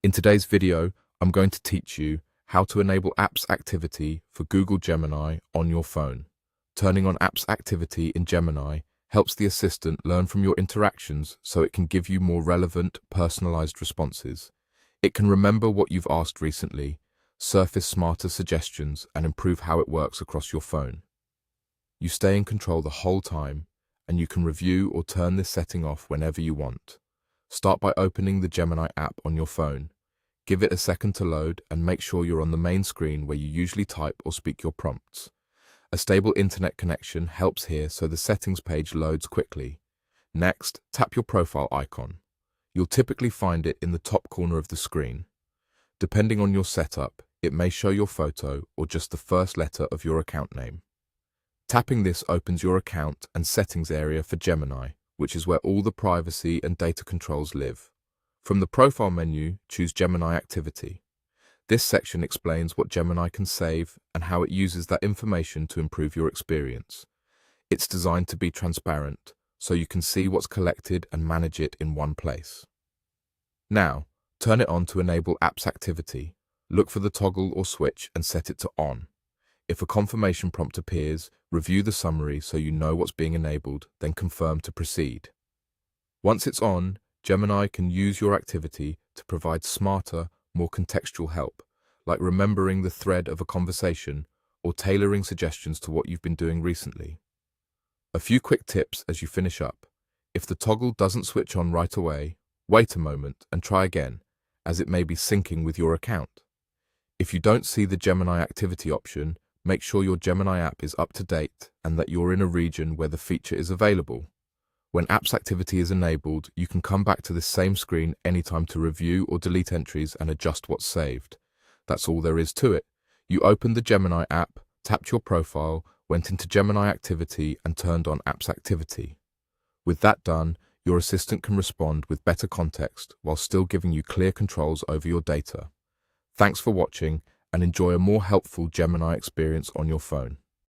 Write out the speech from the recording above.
In today's video, I'm going to teach you how to enable apps activity for Google Gemini on your phone. Turning on apps activity in Gemini helps the assistant learn from your interactions so it can give you more relevant, personalized responses. It can remember what you've asked recently, surface smarter suggestions, and improve how it works across your phone. You stay in control the whole time, and you can review or turn this setting off whenever you want. Start by opening the Gemini app on your phone. Give it a second to load and make sure you're on the main screen where you usually type or speak your prompts. A stable internet connection helps here so the settings page loads quickly. Next, tap your profile icon. You'll typically find it in the top corner of the screen. Depending on your setup, it may show your photo or just the first letter of your account name. Tapping this opens your account and settings area for Gemini, which is where all the privacy and data controls live. From the profile menu, choose Gemini Activity. This section explains what Gemini can save and how it uses that information to improve your experience. It's designed to be transparent, so you can see what's collected and manage it in one place. Now, turn it on to enable apps activity. Look for the toggle or switch and set it to on. If a confirmation prompt appears, review the summary so you know what's being enabled, then confirm to proceed. Once it's on, Gemini can use your activity to provide smarter, more contextual help, like remembering the thread of a conversation or tailoring suggestions to what you've been doing recently. A few quick tips as you finish up. If the toggle doesn't switch on right away, wait a moment and try again, as it may be syncing with your account. If you don't see the Gemini activity option, make sure your Gemini app is up to date and that you're in a region where the feature is available. When apps activity is enabled, you can come back to this same screen anytime to review or delete entries and adjust what's saved. That's all there is to it. You opened the Gemini app, tapped your profile, went into Gemini activity and turned on apps activity. With that done, your assistant can respond with better context while still giving you clear controls over your data. Thanks for watching and enjoy a more helpful Gemini experience on your phone.